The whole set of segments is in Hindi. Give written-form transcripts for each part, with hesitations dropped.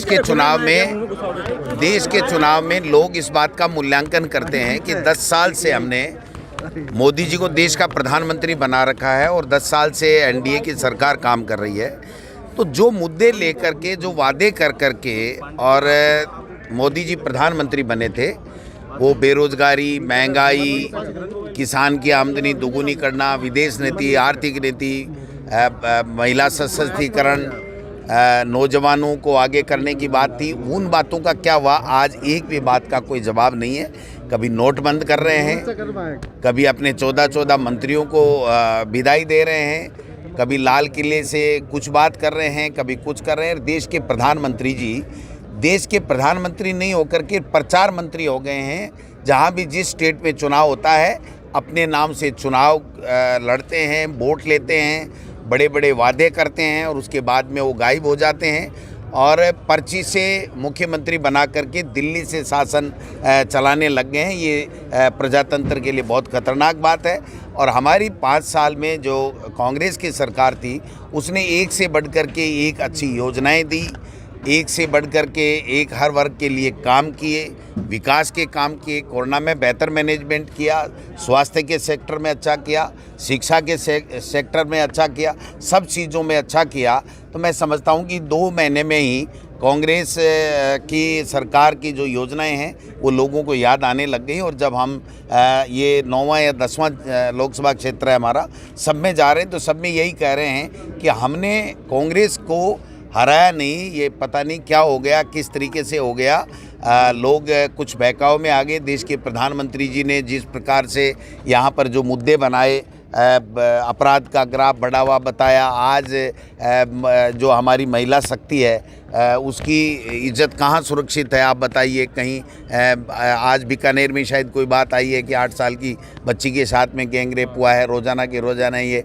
देश के चुनाव में लोग इस बात का मूल्यांकन करते हैं कि 10 साल से हमने मोदी जी को देश का प्रधानमंत्री बना रखा है और 10 साल से एनडीए की सरकार काम कर रही है। तो जो मुद्दे लेकर के, जो वादे कर के और मोदी जी प्रधानमंत्री बने थे, वो बेरोजगारी, महंगाई, किसान की आमदनी दोगुनी करना, विदेश नीति, आर्थिक नीति, महिला सशक्तिकरण, नौजवानों को आगे करने की बात थी। उन बातों का क्या हुआ? आज एक भी बात का कोई जवाब नहीं है। कभी नोट बंद कर रहे हैं, कभी अपने 14 मंत्रियों को विदाई दे रहे हैं, कभी लाल किले से कुछ बात कर रहे हैं, कभी कुछ कर रहे हैं। देश के प्रधानमंत्री जी देश के प्रधानमंत्री नहीं होकर के प्रचार मंत्री हो गए हैं। जहां भी जिस स्टेट में चुनाव होता है, अपने नाम से चुनाव लड़ते हैं, वोट लेते हैं, बड़े बड़े वादे करते हैं और उसके बाद में वो गायब हो जाते हैं और पर्ची से मुख्यमंत्री बना करके दिल्ली से शासन चलाने लग गए हैं। ये प्रजातंत्र के लिए बहुत खतरनाक बात है। और हमारी 5 साल में जो कांग्रेस की सरकार थी, उसने एक से बढ़ कर के एक अच्छी योजनाएं दी, एक से बढ़ कर के एक हर वर्ग के लिए काम किए, विकास के काम किए। कोरोना में बेहतर मैनेजमेंट किया, स्वास्थ्य के सेक्टर में अच्छा किया, शिक्षा के सेक्टर में अच्छा किया, सब चीज़ों में अच्छा किया। तो मैं समझता हूँ कि 2 महीने में ही कांग्रेस की सरकार की जो योजनाएं हैं वो लोगों को याद आने लग गई। और जब हम ये 9वां या 10वां लोकसभा क्षेत्र है हमारा, सब में जा रहे हैं तो सब में यही कह रहे हैं कि हमने कांग्रेस को हराया नहीं। ये पता नहीं क्या हो गया, किस तरीके से हो गया। लोग कुछ बहकाव में आ गए। देश के प्रधानमंत्री जी ने जिस प्रकार से यहाँ पर जो मुद्दे बनाए, अपराध का ग्राफ बढ़ा हुआ बताया, आज जो हमारी महिला शक्ति है उसकी इज्जत कहाँ सुरक्षित है आप बताइए। कहीं आज बीकानेर में शायद कोई बात आई है कि 8 साल की बच्ची के साथ में गैंगरेप हुआ है। रोज़ाना के रोज़ाना ये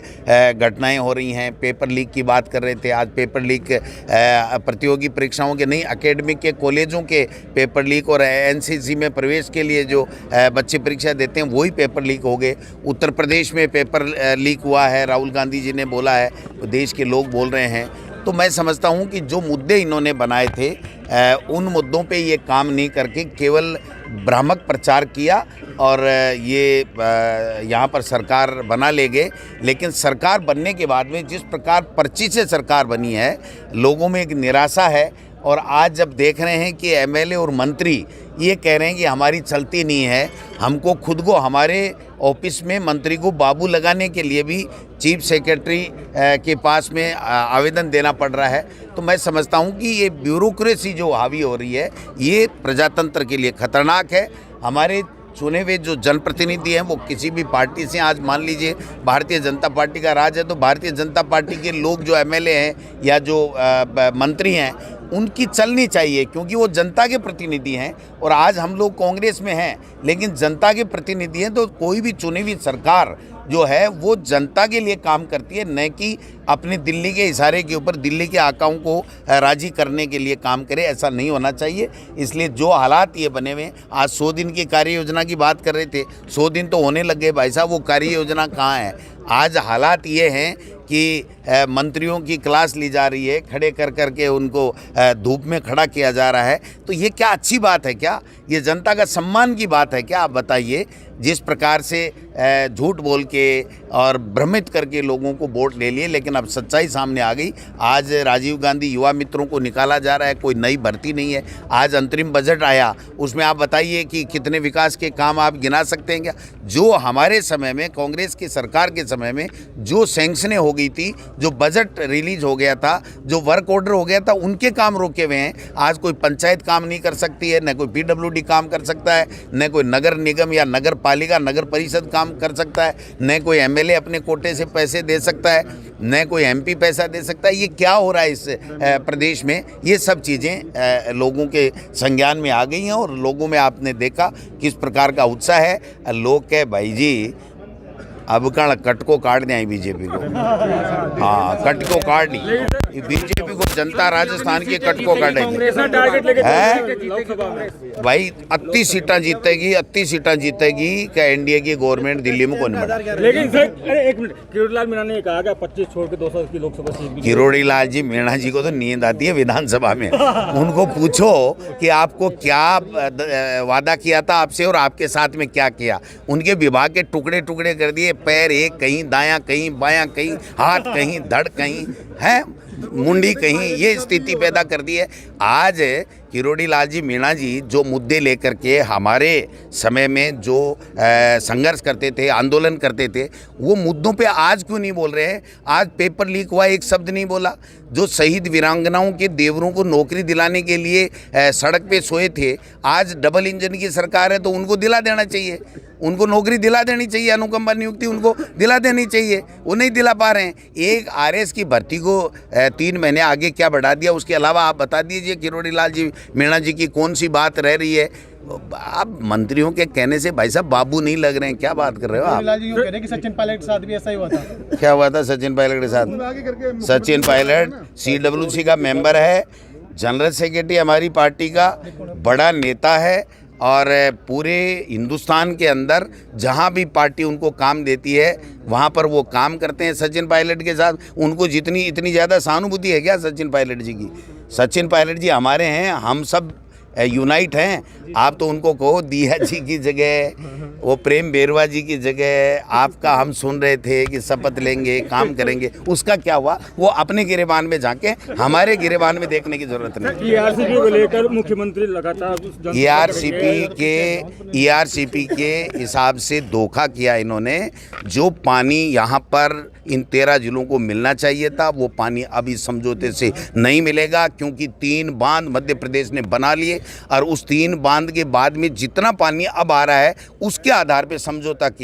घटनाएं हो रही हैं। पेपर लीक की बात कर रहे थे, आज पेपर लीक प्रतियोगी परीक्षाओं के नहीं, एकेडमिक के कॉलेजों के पेपर लीक और एनसीसी में प्रवेश के लिए जो बच्चे परीक्षा देते हैं वही पेपर लीक हो गए। उत्तर प्रदेश में पेपर लीक हुआ है, राहुल गांधी जी ने बोला है, देश के लोग बोल रहे हैं। तो मैं समझता हूं कि जो मुद्दे इन्होंने बनाए थे, उन मुद्दों पे ये काम नहीं करके केवल भ्रामक प्रचार किया और ये यहाँ पर सरकार बना ले गए। लेकिन सरकार बनने के बाद में जिस प्रकार पर्ची से सरकार बनी है, लोगों में एक निराशा है। और आज जब देख रहे हैं कि एमएलए और मंत्री ये कह रहे हैं कि हमारी चलती नहीं है, हमको खुद को हमारे ऑफिस में मंत्री को बाबू लगाने के लिए भी चीफ सेक्रेटरी के पास में आवेदन देना पड़ रहा है। तो मैं समझता हूँ कि ये ब्यूरोक्रेसी जो हावी हो रही है, ये प्रजातंत्र के लिए खतरनाक है। हमारे चुने हुए जो जनप्रतिनिधि हैं वो किसी भी पार्टी से, आज मान लीजिए भारतीय जनता पार्टी का राज है तो भारतीय जनता पार्टी के लोग जो एमएलए हैं या जो मंत्री हैं उनकी चलनी चाहिए, क्योंकि वो जनता के प्रतिनिधि हैं। और आज हम लोग कांग्रेस में हैं लेकिन जनता के प्रतिनिधि हैं। तो कोई भी चुनी हुई सरकार जो है वो जनता के लिए काम करती है, न कि अपने दिल्ली के इशारे के ऊपर दिल्ली के आकाओं को राजी करने के लिए काम करे। ऐसा नहीं होना चाहिए। इसलिए जो हालात ये बने हुए, आज 100 दिन की कार्य योजना की बात कर रहे थे, 100 दिन तो होने लगे भाई साहब, वो कार्य योजना कहाँ है? आज हालात ये हैं कि मंत्रियों की क्लास ली जा रही है, खड़े कर करके उनको धूप में खड़ा किया जा रहा है। तो ये क्या अच्छी बात है क्या? ये जनता का सम्मान की बात है क्या? आप बताइए। जिस प्रकार से झूठ बोल के और भ्रमित करके लोगों को वोट ले लिए, लेकिन अब सच्चाई सामने आ गई। आज राजीव गांधी युवा मित्रों को निकाला जा रहा है, कोई नई भर्ती नहीं है। आज अंतरिम बजट आया, उसमें आप बताइए कि कितने विकास के काम आप गिना सकते हैं क्या? जो हमारे समय में, कांग्रेस की सरकार के समय में जो सैंक्शनें हो गई थी, जो बजट रिलीज हो गया था, जो वर्क ऑर्डर हो गया था, उनके काम रोके हुए हैं। आज कोई पंचायत काम नहीं कर सकती है, न कोई पीडब्ल्यूडी काम कर सकता है, न कोई नगर निगम या नगर पालिका, नगर परिषद काम कर सकता है, न कोई एमएलए अपने कोटे से पैसे दे सकता है, न कोई एमपी पैसा दे सकता है। ये क्या हो रहा है इस प्रदेश में? ये सब चीज़ें लोगों के संज्ञान में आ गई हैं और लोगों में आपने देखा किस प्रकार का उत्साह है। लोग कहे भाई जी अब कण कट को काट दें बीजेपी को। हाँ, कट को काट दी बीजेपी को, जनता राजस्थान के कट को काटेगी है भाई। 38 सीटें जीतेगी, 38 सीटें जीतेगी क्या एनडीए की गवर्नमेंट दिल्ली में कौन बना। लेकिन सर एक मिनट, किरोड़ी लाल मीणा ने कहा कि 25 छोड़ के 200 की लोकसभा सीट। किरोड़ी लाल जी मीणा जी को तो नींद आती है विधानसभा में। उनको पूछो कि आपको क्या वादा किया था आपसे और आपके साथ में क्या किया। उनके विभाग के टुकड़े टुकड़े कर दिए, पैर एक कहीं दायां कहीं बायां कहीं, हाथ कहीं धड़ कहीं है, मुंडी कहीं, ये स्थिति पैदा कर दी है। आज किरोड़ी लाल जी मीणा जी जो मुद्दे लेकर के हमारे समय में जो संघर्ष करते थे, आंदोलन करते थे, वो मुद्दों पे आज क्यों नहीं बोल रहे हैं। आज पेपर लीक हुआ, एक शब्द नहीं बोला। जो शहीद वीरांगनाओं के देवरों को नौकरी दिलाने के लिए सड़क पे सोए थे, आज डबल इंजन की सरकार है तो उनको दिला देना चाहिए, उनको नौकरी दिला देनी चाहिए, अनुकंपा नियुक्ति उनको दिला देनी चाहिए, वो नहीं दिला पा रहे हैं। एक आरएस की भर्ती को 3 महीने आगे क्या बढ़ा दिया, उसके अलावा आप बता दीजिए किरोड़ी लाल जी मीणा जी की कौन सी बात रह रही है। आप मंत्रियों के कहने से भाई साहब बाबू नहीं लग रहे हैं, क्या बात कर रहे हो आप। लाल जी कह रहे हैं कि सचिन पायलट के साथ भी ऐसा ही हुआ था। क्या हुआ था सचिन पायलट के साथ। सचिन पायलट CWC का मेंबर है, जनरल सेक्रेटरी हमारी पार्टी का, बड़ा नेता है और पूरे हिंदुस्तान के अंदर जहाँ भी पार्टी उनको काम देती है वहाँ पर वो काम करते हैं सचिन पायलट के साथ। उनको इतनी ज़्यादा सहानुभूति है क्या सचिन पायलट जी की। सचिन पायलट जी हमारे हैं, हम सब यूनाइट हैं। आप तो उनको कहो दिया जी की जगह, वो प्रेम बेरवा जी की जगह आपका हम सुन रहे थे कि शपथ लेंगे काम करेंगे, उसका क्या हुआ। वो अपने गिरेबान में जाके हमारे गिरेबान में देखने की जरूरत नहीं। ERCP को लेकर मुख्यमंत्री लगातार ERCP के हिसाब से धोखा किया इन्होंने। जो पानी यहाँ पर इन 13 जिलों को मिलना चाहिए था वो पानी अभी समझौते से नहीं मिलेगा, क्योंकि 3 बांध मध्य प्रदेश ने बना लिए और उस 3 बांध के बाद में जितना पानी अब आ रहा है उसके आधार पर समझौता किया।